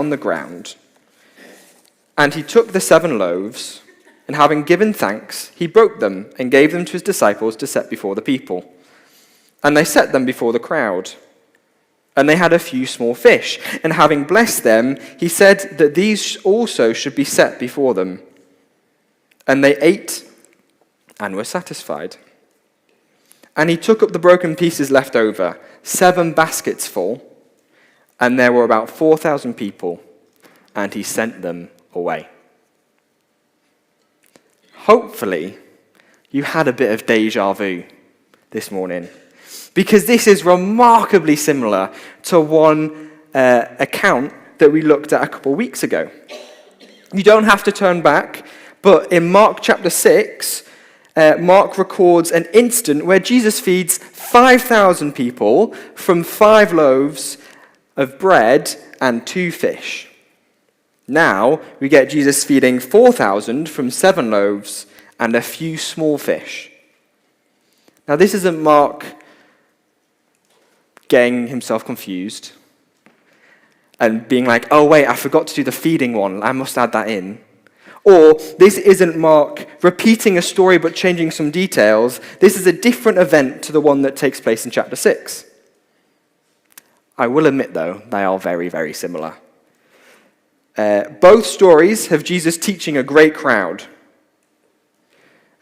on the ground. And he took the 7 loaves, and having given thanks, he broke them and gave them to his disciples to set before the people. And they set them before the crowd. And they had a few small fish, and having blessed them, he said that these also should be set before them. And they ate and were satisfied. And he took up the broken pieces left over, 7 baskets full, and there were about 4,000 people, and he sent them away. Hopefully, you had a bit of déjà vu this morning, because this is remarkably similar to one account that we looked at a couple of weeks ago. You don't have to turn back, but in Mark chapter 6, Mark records an instant where Jesus feeds 5,000 people from 5 loaves of bread and 2 fish. Now, we get Jesus feeding 4,000 from 7 loaves and a few small fish. Now, this isn't Mark getting himself confused and being like, oh wait, I forgot to do the feeding one, I must add that in. Or this isn't Mark repeating a story but changing some details. This is a different event to the one that takes place in chapter 6. I will admit, though, they are very, very similar. Both stories have Jesus teaching a great crowd.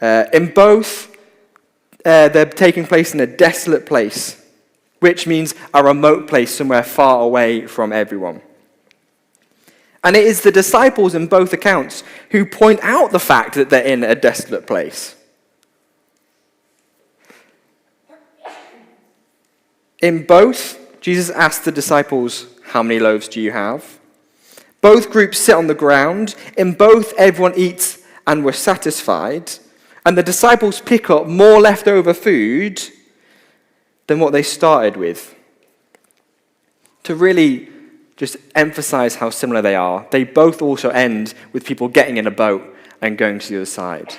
In both, they're taking place in a desolate place, which means a remote place somewhere far away from everyone. And it is the disciples in both accounts who point out the fact that they're in a desolate place. In both, Jesus asked the disciples, how many loaves do you have? Both groups sit on the ground. In both, everyone eats and were satisfied. And the disciples pick up more leftover food than what they started with. To really just emphasize how similar they are, they both also end with people getting in a boat and going to the other side.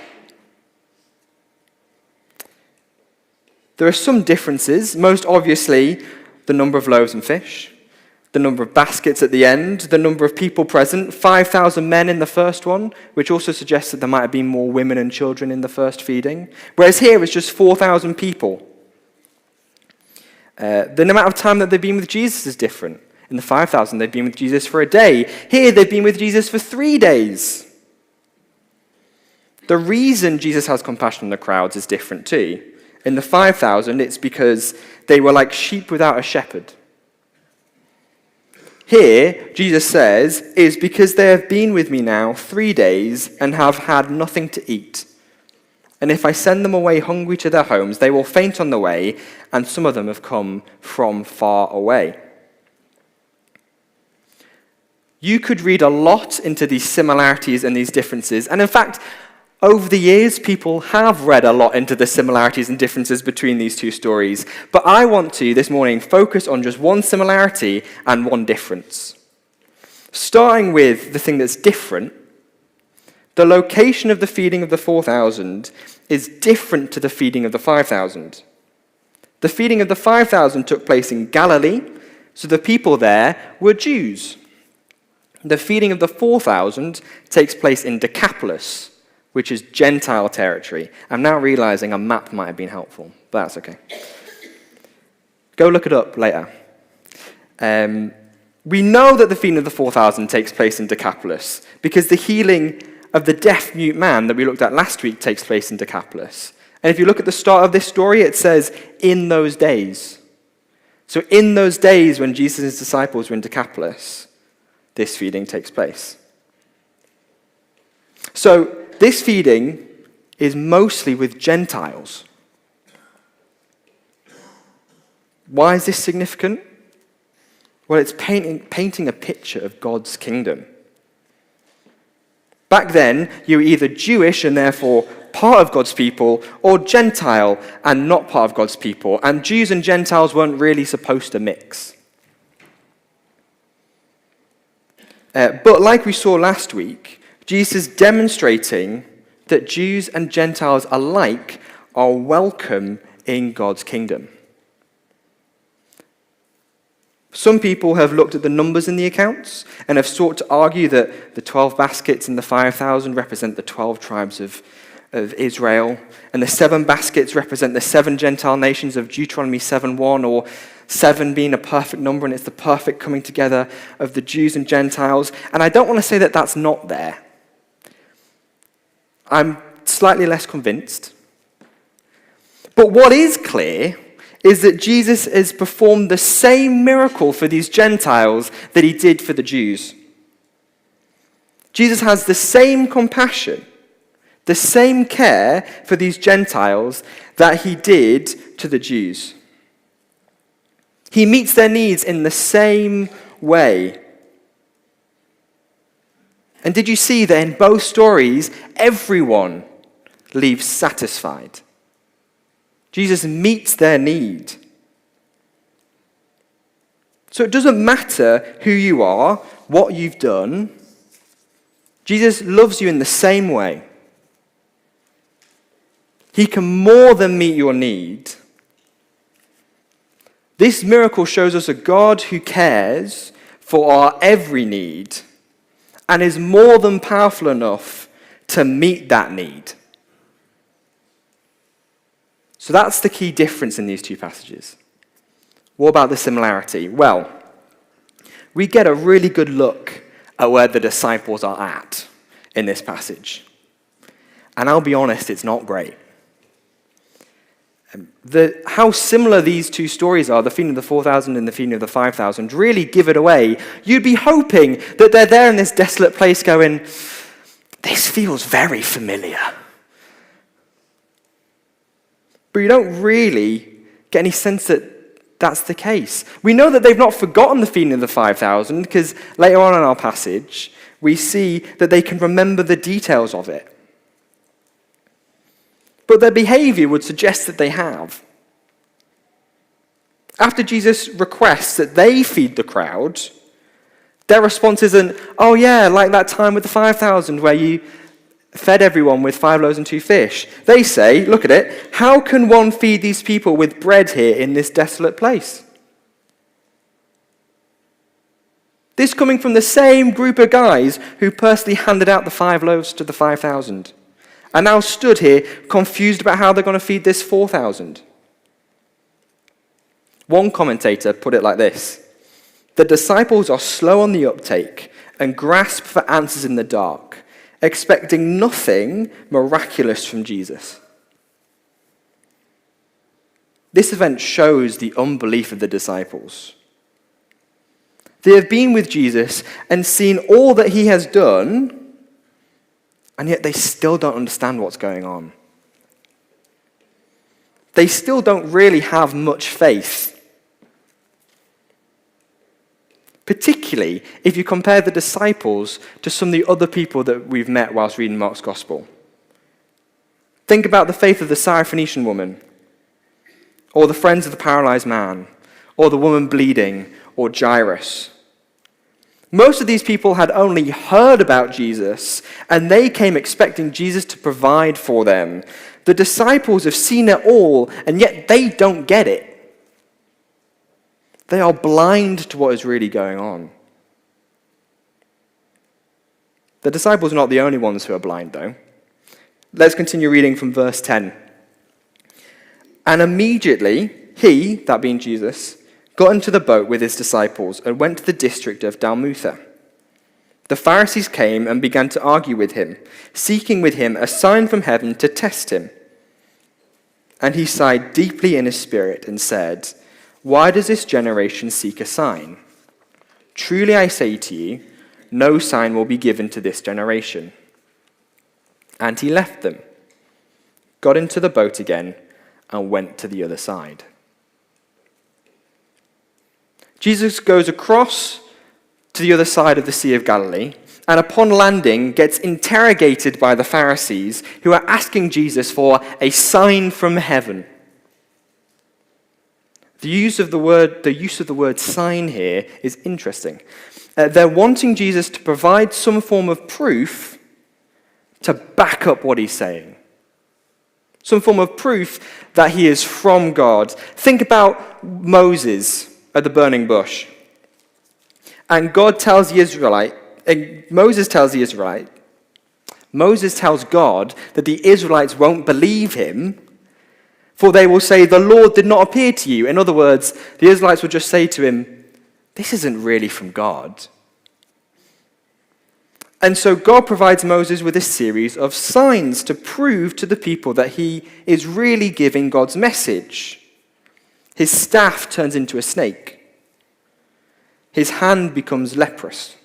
There are some differences, most obviously the number of loaves and fish, the number of baskets at the end, the number of people present, 5,000 men in the first one, which also suggests that there might have been more women and children in the first feeding, whereas here it's just 4,000 people. The amount of time that they've been with Jesus is different. In the 5,000, they've been with Jesus for a day. Here, they've been with Jesus for 3 days. The reason Jesus has compassion on the crowds is different too. In the 5,000, it's because they were like sheep without a shepherd. Here, Jesus says, is because they have been with me now 3 days and have had nothing to eat. And if I send them away hungry to their homes, they will faint on the way, and some of them have come from far away. You could read a lot into these similarities and these differences. And in fact, over the years, people have read a lot into the similarities and differences between these two stories. But I want to, this morning, focus on just one similarity and one difference. Starting with the thing that's different, the location of the feeding of the 4,000 is different to the feeding of the 5,000. The feeding of the 5,000 took place in Galilee, so the people there were Jews. The feeding of the 4,000 takes place in Decapolis, which is Gentile territory. I'm now realizing a map might have been helpful, but that's okay. Go look it up later. We know that the feeding of the 4,000 takes place in Decapolis because the healing of the deaf-mute man that we looked at last week takes place in Decapolis. And if you look at the start of this story, it says, in those days. So in those days when Jesus and his disciples were in Decapolis, this feeding takes place. So this feeding is mostly with Gentiles. Why is this significant? Well, it's painting a picture of God's kingdom. Back then, you were either Jewish and therefore part of God's people, or Gentile and not part of God's people. And Jews and Gentiles weren't really supposed to mix. But like we saw last week, Jesus is demonstrating that Jews and Gentiles alike are welcome in God's kingdom. Some people have looked at the numbers in the accounts and have sought to argue that the 12 baskets and the 5,000 represent the 12 tribes of Israel, and the 7 baskets represent the 7 Gentile nations of Deuteronomy 7:1, or 7 being a perfect number, and it's the perfect coming together of the Jews and Gentiles. And I don't want to say that that's not there. I'm slightly less convinced. But what is clear is that Jesus has performed the same miracle for these Gentiles that he did for the Jews. Jesus has the same compassion, the same care for these Gentiles that he did to the Jews. He meets their needs in the same way. And did you see that in both stories, everyone leaves satisfied? Jesus meets their need. So it doesn't matter who you are, what you've done. Jesus loves you in the same way. He can more than meet your need. This miracle shows us a God who cares for our every need and is more than powerful enough to meet that need. So that's the key difference in these two passages. What about the similarity? Well, we get a really good look at where the disciples are at in this passage. And I'll be honest, it's not great. How similar these two stories are, the feeding of the 4,000 and the feeding of the 5,000, really give it away. You'd be hoping that they're there in this desolate place going, this feels very familiar. But you don't really get any sense that that's the case. We know that they've not forgotten the feeding of the 5,000 because later on in our passage, we see that they can remember the details of it. But their behavior would suggest that they have. After Jesus requests that they feed the crowd, their response isn't, oh yeah, like that time with the 5,000 where you fed everyone with 5 loaves and 2 fish. They say, look at it, how can one feed these people with bread here in this desolate place? This coming from the same group of guys who personally handed out the 5 loaves to the 5,000. And now stood here confused about how they're going to feed this 4,000. One commentator put it like this: the disciples are slow on the uptake and grasp for answers in the dark, expecting nothing miraculous from Jesus. This event shows the unbelief of the disciples. They have been with Jesus and seen all that he has done, and yet they still don't understand what's going on. They still don't really have much faith. Particularly if you compare the disciples to some of the other people that we've met whilst reading Mark's Gospel. Think about the faith of the Syrophoenician woman, or the friends of the paralyzed man, or the woman bleeding, or Jairus. Most of these people had only heard about Jesus, and they came expecting Jesus to provide for them. The disciples have seen it all, and yet they don't get it. They are blind to what is really going on. The disciples are not the only ones who are blind, though. Let's continue reading from verse 10. And immediately he, that being Jesus, got into the boat with his disciples and went to the district of Dalmutha. The Pharisees came and began to argue with him, seeking with him a sign from heaven to test him. And he sighed deeply in his spirit and said, "Why does this generation seek a sign? Truly I say to you, no sign will be given to this generation." And he left them, got into the boat again, and went to the other side. Jesus goes across to the other side of the Sea of Galilee, and upon landing gets interrogated by the Pharisees, who are asking Jesus for a sign from heaven. The use of the word sign here is interesting. They're wanting Jesus to provide some form of proof to back up what he's saying. Some form of proof that he is from God. Think about Moses at the burning bush. And Moses tells God that the Israelites won't believe him, for they will say, the Lord did not appear to you. In other words, the Israelites will just say to him, this isn't really from God. And so God provides Moses with a series of signs to prove to the people that he is really giving God's message. His staff turns into a snake. His hand becomes leprous.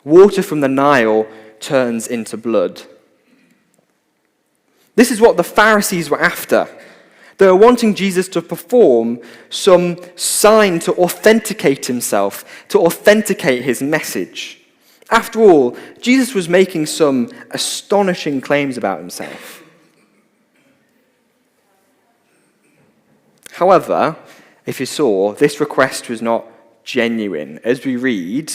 Water from the Nile turns into blood. This is what the Pharisees were after. They were wanting Jesus to perform some sign to authenticate himself, to authenticate his message. After all, Jesus was making some astonishing claims about himself. However, if you saw, this request was not genuine. As we read,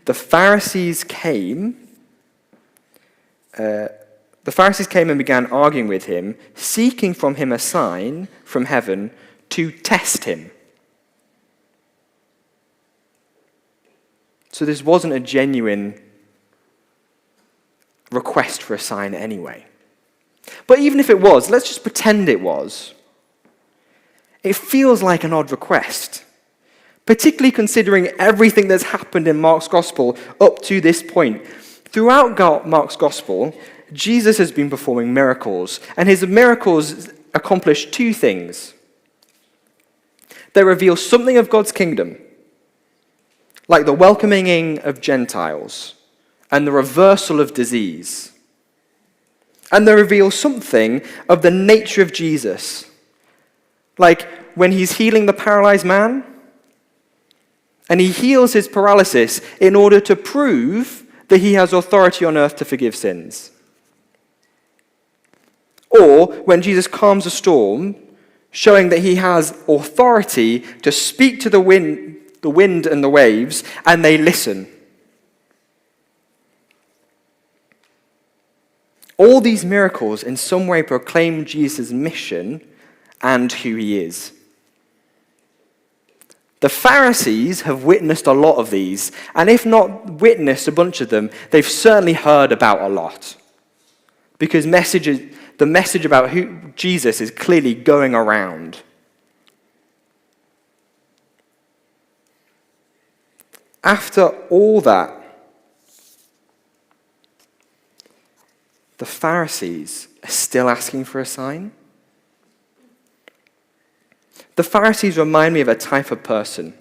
the Pharisees came and began arguing with him, seeking from him a sign from heaven to test him. So this wasn't a genuine request for a sign anyway. But even if it was, let's just pretend it was. It feels like an odd request, particularly considering everything that's happened in Mark's Gospel up to this point. Throughout Mark's Gospel, Jesus has been performing miracles, and his miracles accomplish two things. They reveal something of God's kingdom, like the welcoming of Gentiles and the reversal of disease. And they reveal something of the nature of Jesus, like when he's healing the paralyzed man, and he heals his paralysis in order to prove that he has authority on earth to forgive sins. Or when Jesus calms a storm, showing that he has authority to speak to the wind and the waves, and they listen. All these miracles in some way proclaim Jesus' mission and who he is. The Pharisees have witnessed a lot of these, and if not witnessed a bunch of them, they've certainly heard about a lot. Because the message about who Jesus is clearly going around. After all that, the Pharisees are still asking for a sign. The Pharisees remind me of a type of person.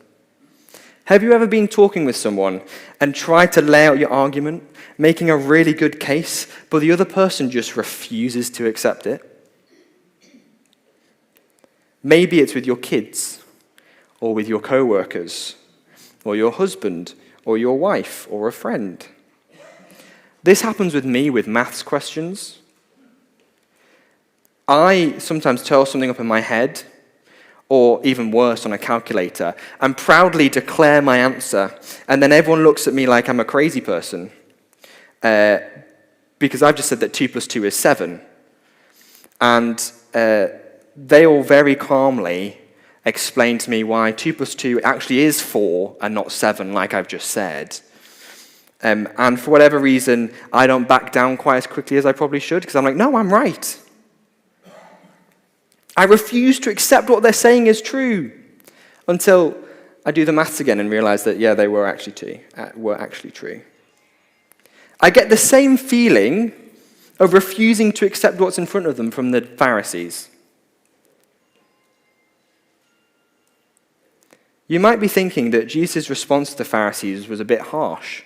Have you ever been talking with someone and tried to lay out your argument, making a really good case, but the other person just refuses to accept it? Maybe it's with your kids, or with your co-workers, or your husband, or your wife, or a friend. This happens with me with maths questions. I sometimes turn something up in my head, or even worse, on a calculator, and proudly declare my answer, and then everyone looks at me like I'm a crazy person, because I've just said that 2 + 2 is 7. And they all very calmly explain to me why 2 + 2 actually is 4 and not 7, like I've just said. And for whatever reason, I don't back down quite as quickly as I probably should, because I'm like, no, I'm right. I refuse to accept what they're saying is true until I do the maths again and realize that, yeah, they were actually true. I get the same feeling of refusing to accept what's in front of them from the Pharisees. You might be thinking that Jesus' response to the Pharisees was a bit harsh.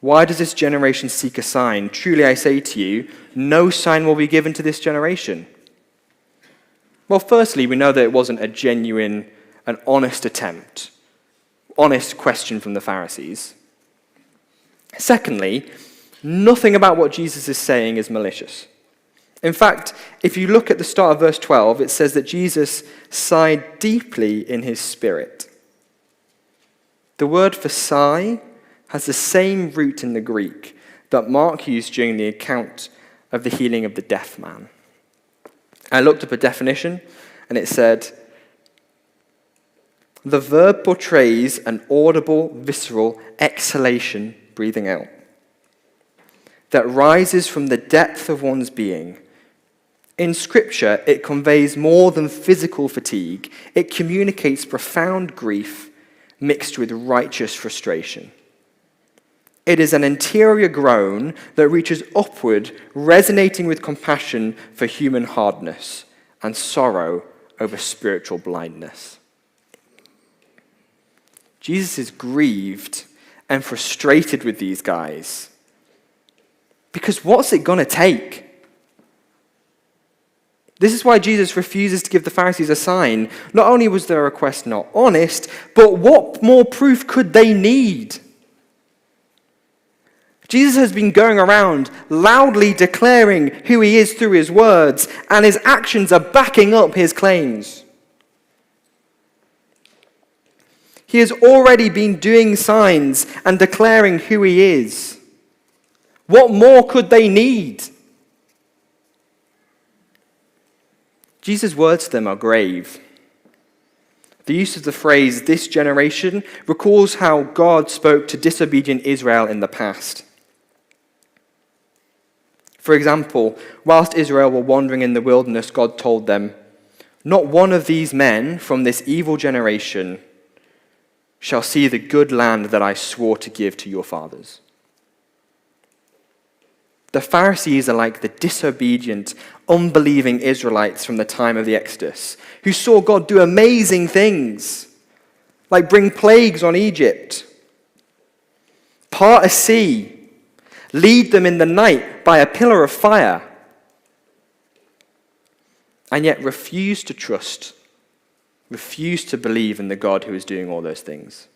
Why does this generation seek a sign? Truly I say to you, no sign will be given to this generation. Well, firstly, we know that it wasn't a genuine, an honest attempt, honest question from the Pharisees. Secondly, nothing about what Jesus is saying is malicious. In fact, if you look at the start of verse 12, it says that Jesus sighed deeply in his spirit. The word for sigh has the same root in the Greek that Mark used during the account of the healing of the deaf man. I looked up a definition, and it said, The verb portrays an audible, visceral exhalation, breathing out, that rises from the depth of one's being. In Scripture, it conveys more than physical fatigue. It communicates profound grief mixed with righteous frustration. It is an interior groan that reaches upward, resonating with compassion for human hardness and sorrow over spiritual blindness. Jesus is grieved and frustrated with these guys. Because what's it going to take? This is why Jesus refuses to give the Pharisees a sign. Not only was their request not honest, but what more proof could they need? Jesus has been going around loudly declaring who he is through his words, and his actions are backing up his claims. He has already been doing signs and declaring who he is. What more could they need? Jesus' words to them are grave. The use of the phrase, "this generation," recalls how God spoke to disobedient Israel in the past. For example, whilst Israel were wandering in the wilderness, God told them, "Not one of these men from this evil generation shall see the good land that I swore to give to your fathers." The Pharisees are like the disobedient, unbelieving Israelites from the time of the Exodus, who saw God do amazing things, like bring plagues on Egypt, part a sea, lead them in the night by a pillar of fire, and yet refuse to trust, refuse to believe in the God who is doing all those things.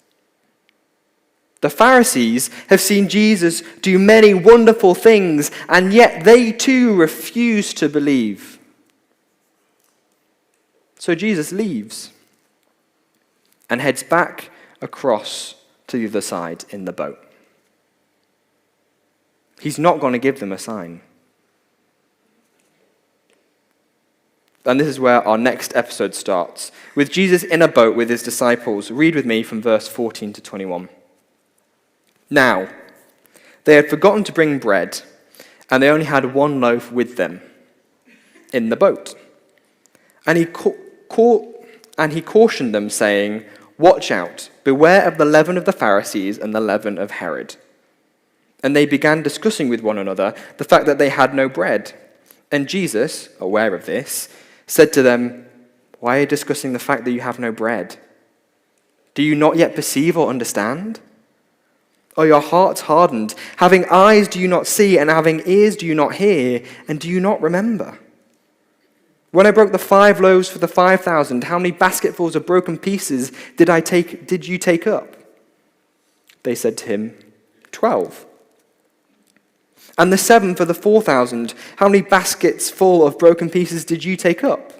The Pharisees have seen Jesus do many wonderful things, and yet they too refuse to believe. So Jesus leaves and heads back across to the other side in the boat. He's not going to give them a sign. And this is where our next episode starts, with Jesus in a boat with his disciples. Read with me from verse 14 to 21. Now, they had forgotten to bring bread, and they only had one loaf with them in the boat. And he cautioned them, saying, "Watch out, beware of the leaven of the Pharisees and the leaven of Herod." And they began discussing with one another the fact that they had no bread. And Jesus, aware of this, said to them, "Why are you discussing the fact that you have no bread? Do you not yet perceive or understand? Are your hearts hardened? Having eyes do you not see, and having ears do you not hear, and do you not remember? When I broke the 5 loaves for the 5,000, how many basketfuls of broken pieces did you take up?" They said to him, 12. "And the 7 for the 4,000, how many baskets full of broken pieces did you take up?"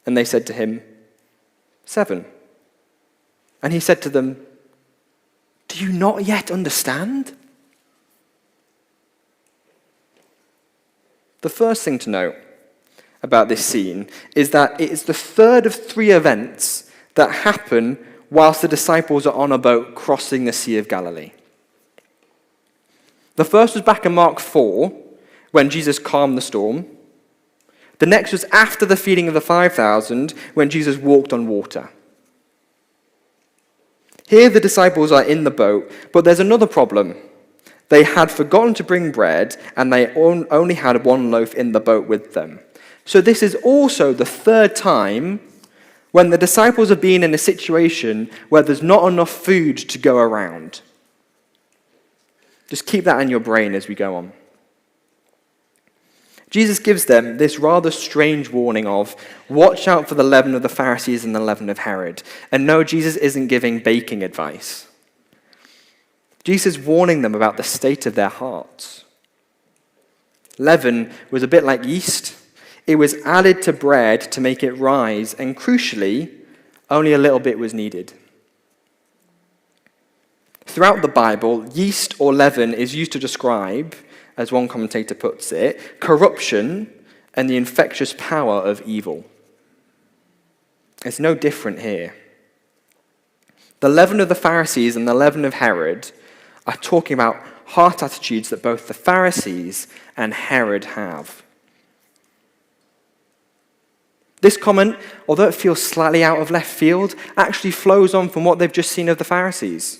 And they said to him, 7. And he said to them, "Do you not yet understand?" The first thing to note about this scene is that it is the third of 3 events that happen whilst the disciples are on a boat crossing the Sea of Galilee. The first was back in Mark 4, when Jesus calmed the storm. The next was after the feeding of the 5,000, when Jesus walked on water. Here the disciples are in the boat, but there's another problem. They had forgotten to bring bread, and they only had 1 loaf in the boat with them. So this is also the third time when the disciples have been in a situation where there's not enough food to go around. Just keep that in your brain as we go on. Jesus gives them this rather strange warning of, watch out for the leaven of the Pharisees and the leaven of Herod. And no, Jesus isn't giving baking advice. Jesus is warning them about the state of their hearts. Leaven was a bit like yeast. It was added to bread to make it rise, and crucially, only a little bit was needed. Throughout the Bible, yeast or leaven is used to describe, as one commentator puts it, corruption and the infectious power of evil. It's no different here. The leaven of the Pharisees and the leaven of Herod are talking about heart attitudes that both the Pharisees and Herod have. This comment, although it feels slightly out of left field, actually flows on from what they've just seen of the Pharisees.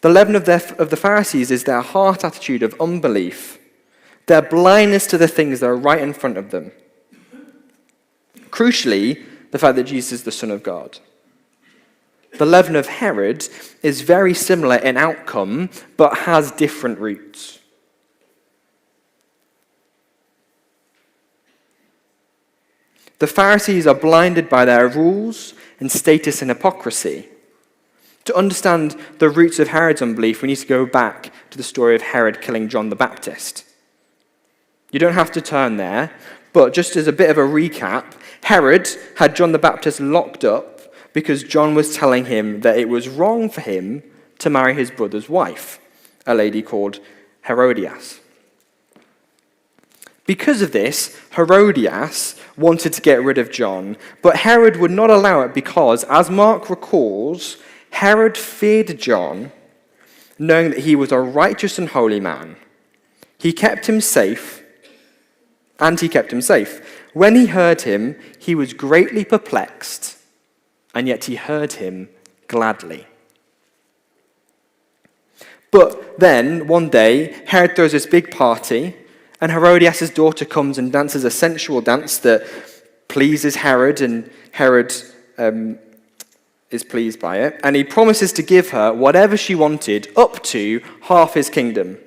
The leaven of the Pharisees is their heart attitude of unbelief, their blindness to the things that are right in front of them. Crucially, the fact that Jesus is the Son of God. The leaven of Herod is very similar in outcome, but has different roots. The Pharisees are blinded by their rules and status and hypocrisy. To understand the roots of Herod's unbelief, we need to go back to the story of Herod killing John the Baptist. You don't have to turn there, but just as a bit of a recap, Herod had John the Baptist locked up because John was telling him that it was wrong for him to marry his brother's wife, a lady called Herodias. Because of this, Herodias wanted to get rid of John, but Herod would not allow it because, as Mark recalls, Herod feared John, knowing that he was a righteous and holy man. He kept him safe. When he heard him, he was greatly perplexed, and yet he heard him gladly. But then, one day, Herod throws this big party, and Herodias' daughter comes and dances a sensual dance that pleases Herod, and Herod is pleased by it. And he promises to give her whatever she wanted, up to half his kingdom.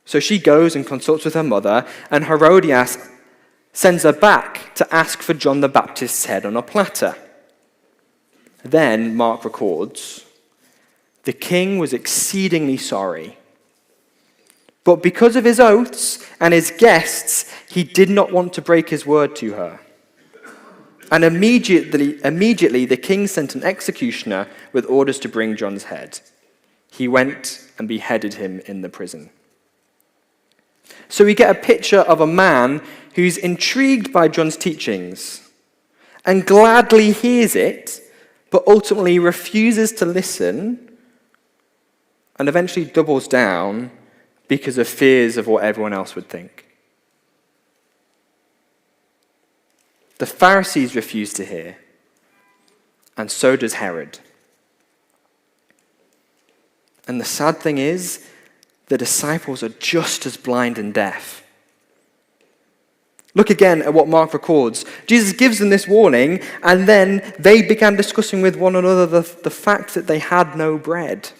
So she goes and consults with her mother, and Herodias sends her back to ask for John the Baptist's head on a platter. Then, Mark records, the king was exceedingly sorry. But because of his oaths and his guests, he did not want to break his word to her. And immediately the king sent an executioner with orders to bring John's head. He went and beheaded him in the prison. So we get a picture of a man who's intrigued by John's teachings and gladly hears it, but ultimately refuses to listen and eventually doubles down because of fears of what everyone else would think. The Pharisees refuse to hear, and so does Herod. And the sad thing is, the disciples are just as blind and deaf. Look again at what Mark records. Jesus gives them this warning, and then they began discussing with one another the fact that they had no bread.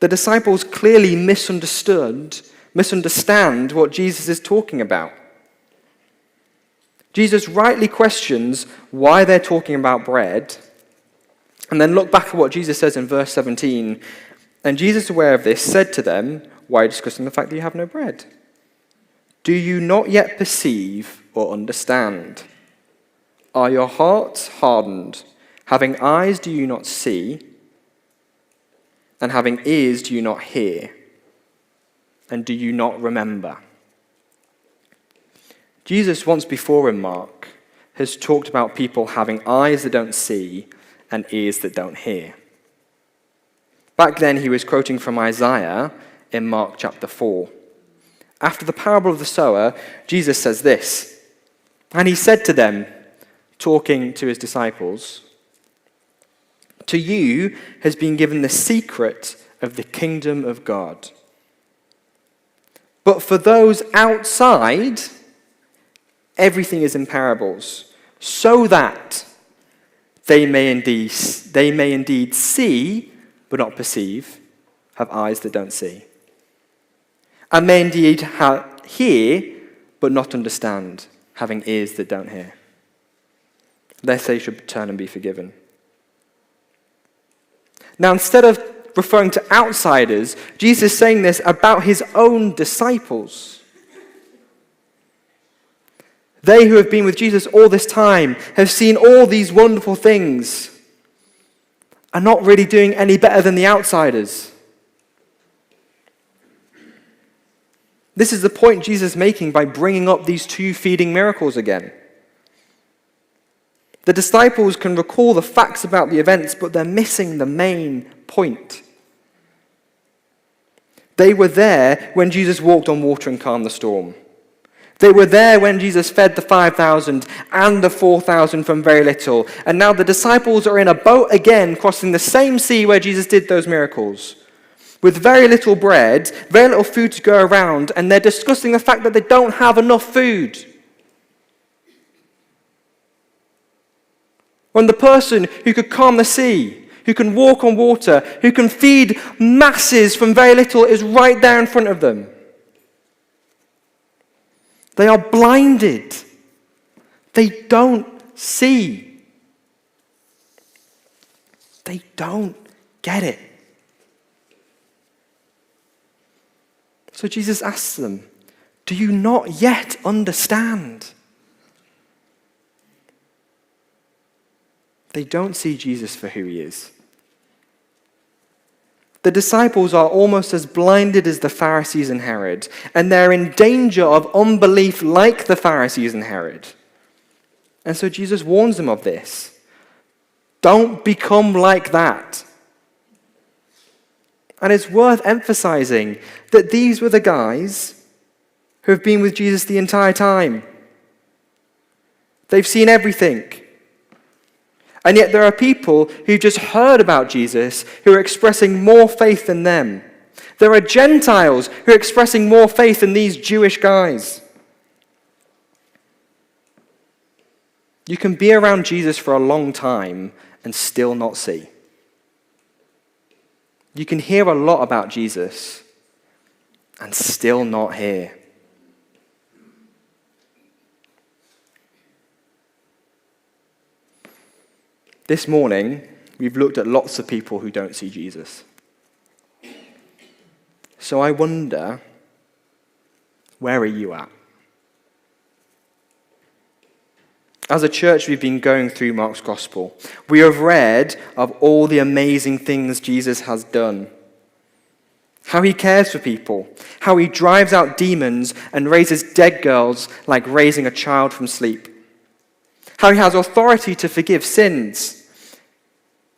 The disciples clearly misunderstand what Jesus is talking about. Jesus rightly questions why they're talking about bread, and then look back at what Jesus says in verse 17. And Jesus, aware of this, said to them, why are you discussing the fact that you have no bread? Do you not yet perceive or understand? Are your hearts hardened? Having eyes, do you not see? And having ears, do you not hear? And do you not remember? Jesus, once before in Mark, has talked about people having eyes that don't see and ears that don't hear. Back then, he was quoting from Isaiah in Mark chapter 4. After the parable of the sower, Jesus says this, and he said to them, talking to his disciples, to you has been given the secret of the kingdom of God. But for those outside, everything is in parables, so that they may indeed see, but not perceive, have eyes that don't see, and may indeed hear, but not understand, having ears that don't hear, lest they should turn and be forgiven. Now, instead of referring to outsiders, Jesus is saying this about his own disciples. They who have been with Jesus all this time, have seen all these wonderful things, are not really doing any better than the outsiders. This is the point Jesus is making by bringing up these two feeding miracles again. The disciples can recall the facts about the events, but they're missing the main point. They were there when Jesus walked on water and calmed the storm. They were there when Jesus fed the 5,000 and the 4,000 from very little. And now the disciples are in a boat again, crossing the same sea where Jesus did those miracles, with very little bread, very little food to go around, and they're discussing the fact that they don't have enough food. When the person who could calm the sea, who can walk on water, who can feed masses from very little is right there in front of them. They are blinded. They don't see. They don't get it. So Jesus asks them, do you not yet understand? They don't see Jesus for who he is. The disciples are almost as blinded as the Pharisees and Herod, and they're in danger of unbelief like the Pharisees and Herod. And so Jesus warns them of this. Don't become like that. And it's worth emphasizing that these were the guys who have been with Jesus the entire time. They've seen everything. And yet there are people who've just heard about Jesus who are expressing more faith than them. There are Gentiles who are expressing more faith than these Jewish guys. You can be around Jesus for a long time and still not see. You can hear a lot about Jesus and still not hear. This morning, we've looked at lots of people who don't see Jesus. So I wonder, where are you at? As a church, we've been going through Mark's Gospel. We have read of all the amazing things Jesus has done. How he cares for people. How he drives out demons and raises dead girls like raising a child from sleep. How he has authority to forgive sins.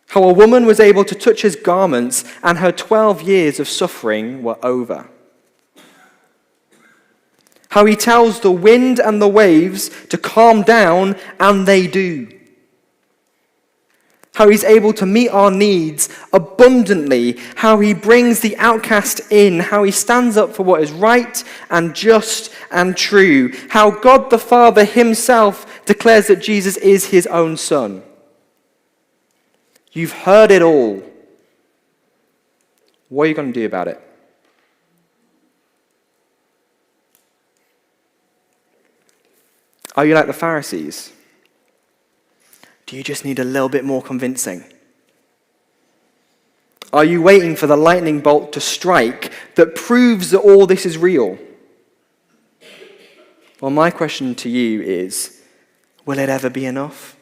How a woman was able to touch his garments and her 12 years of suffering were over. How he tells the wind and the waves to calm down, and they do. How he's able to meet our needs abundantly. How he brings the outcast in. How he stands up for what is right and just and true. How God the Father himself declares that Jesus is his own Son. You've heard it all. What are you going to do about it? Are you like the Pharisees? Do you just need a little bit more convincing? Are you waiting for the lightning bolt to strike that proves that all this is real? Well, my question to you is, will it ever be enough?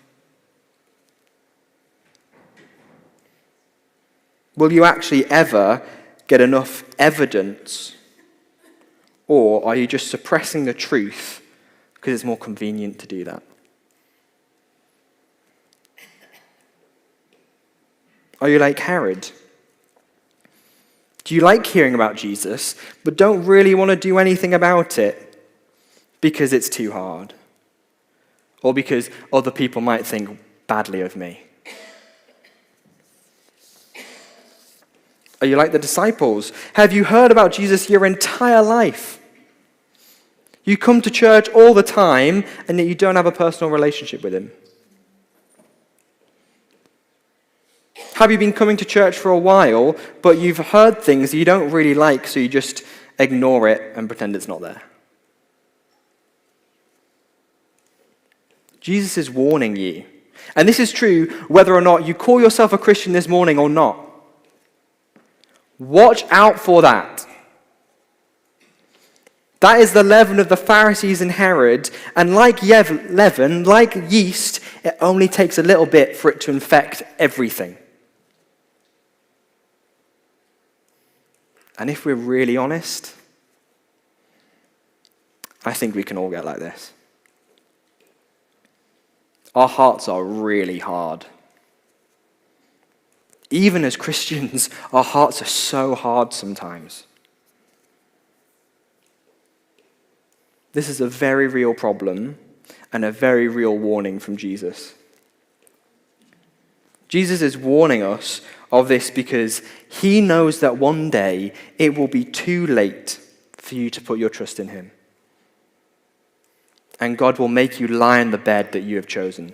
Will you actually ever get enough evidence? Or are you just suppressing the truth because it's more convenient to do that? Are you like Herod? Do you like hearing about Jesus, but don't really want to do anything about it because it's too hard? Or because other people might think badly of me? Are you like the disciples? Have you heard about Jesus your entire life? You come to church all the time, and yet you don't have a personal relationship with him. Have you been coming to church for a while, but you've heard things you don't really like, so you just ignore it and pretend it's not there? Jesus is warning you. And this is true whether or not you call yourself a Christian this morning or not. Watch out for that. That is the leaven of the Pharisees and Herod, and like leaven, like yeast, it only takes a little bit for it to infect everything. And if we're really honest, I think we can all get like this. our hearts are really hard. Even as Christians, our hearts are so hard sometimes. This is a very real problem and a very real warning from Jesus. Jesus is warning us of this because he knows that one day it will be too late for you to put your trust in him. And God will make you lie in the bed that you have chosen.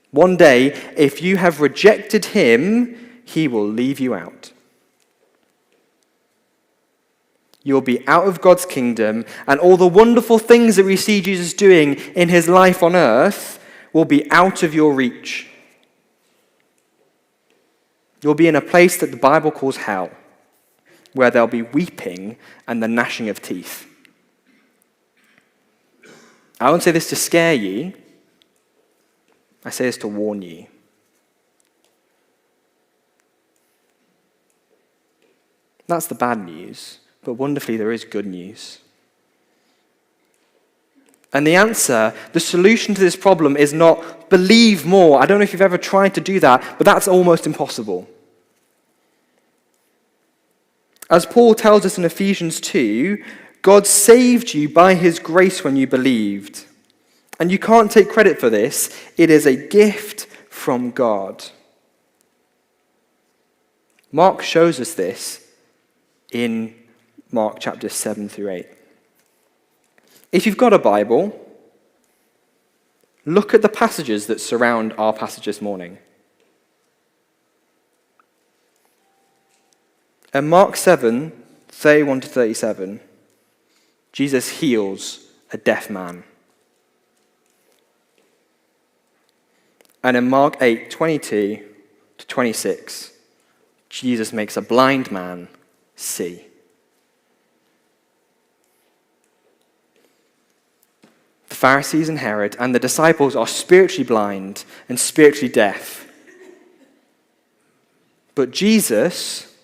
One day, if you have rejected him, he will leave you out. You'll be out of God's kingdom, and all the wonderful things that we see Jesus doing in his life on earth will be out of your reach. You'll be in a place that the Bible calls hell, where there'll be weeping and the gnashing of teeth. I won't say this to scare you. I say this to warn you. That's the bad news, but wonderfully there is good news. And the answer, the solution to this problem is not believe more. I don't know if you've ever tried to do that, but that's almost impossible. As Paul tells us in Ephesians 2, God saved you by his grace when you believed. And you can't take credit for this. It is a gift from God. Mark shows us this in Mark chapters 7 through 8. If you've got a Bible, look at the passages that surround our passage this morning. In Mark 7, 31 to 37, Jesus heals a deaf man. And in Mark 8, 22 to 26, Jesus makes a blind man see. The Pharisees and Herod and the disciples are spiritually blind and spiritually deaf. But Jesus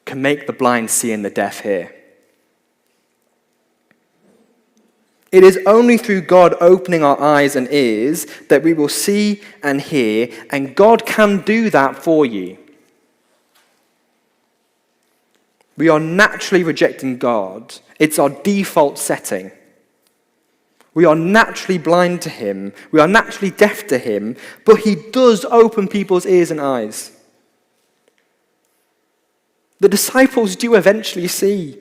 can make the blind see and the deaf hear. It is only through God opening our eyes and ears that we will see and hear, and God can do that for you. We are naturally rejecting God. It's our default setting. We are naturally blind to him. We are naturally deaf to him, but he does open people's ears and eyes. The disciples do eventually see.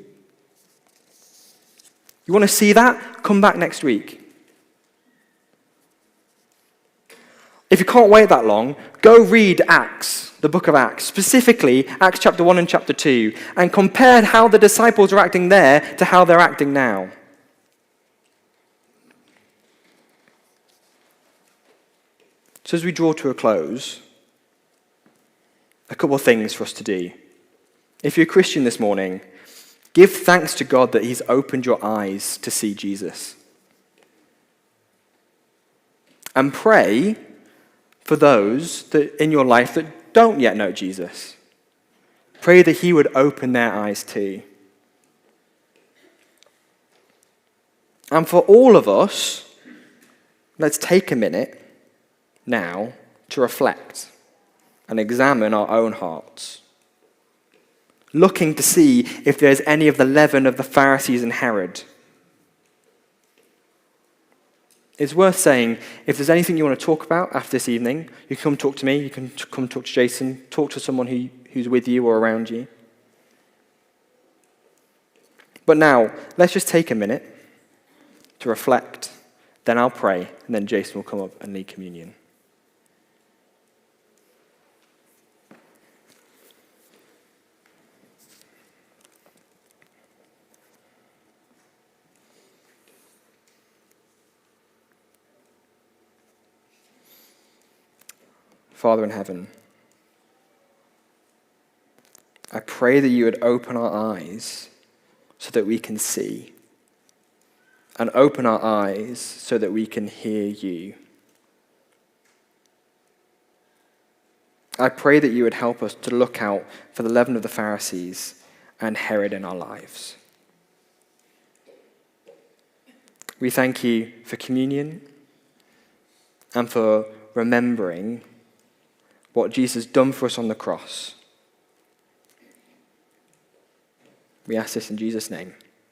You want to see that? Come back next week. If you can't wait that long, go read Acts, the book of Acts, specifically Acts chapter 1 and chapter 2, and compare how the disciples are acting there to how they're acting now. So as we draw to a close, a couple of things for us to do. If you're a Christian this morning, give thanks to God that he's opened your eyes to see Jesus. And pray for those that in your life that don't yet know Jesus. Pray that he would open their eyes too. And for all of us, let's take a minute now to reflect and examine our own hearts, looking to see if there's any of the leaven of the Pharisees and Herod. It's worth saying, if there's anything you want to talk about after this evening, you can come talk to me, you can come talk to Jason, talk to someone who's with you or around you. But now, let's just take a minute to reflect, then I'll pray, and then Jason will come up and lead communion. Father in heaven, I pray that you would open our eyes so that we can see, and open our eyes so that we can hear you. I pray that you would help us to look out for the leaven of the Pharisees and Herod in our lives. We thank you for communion and for remembering what Jesus done for us on the cross. We ask this in Jesus' name.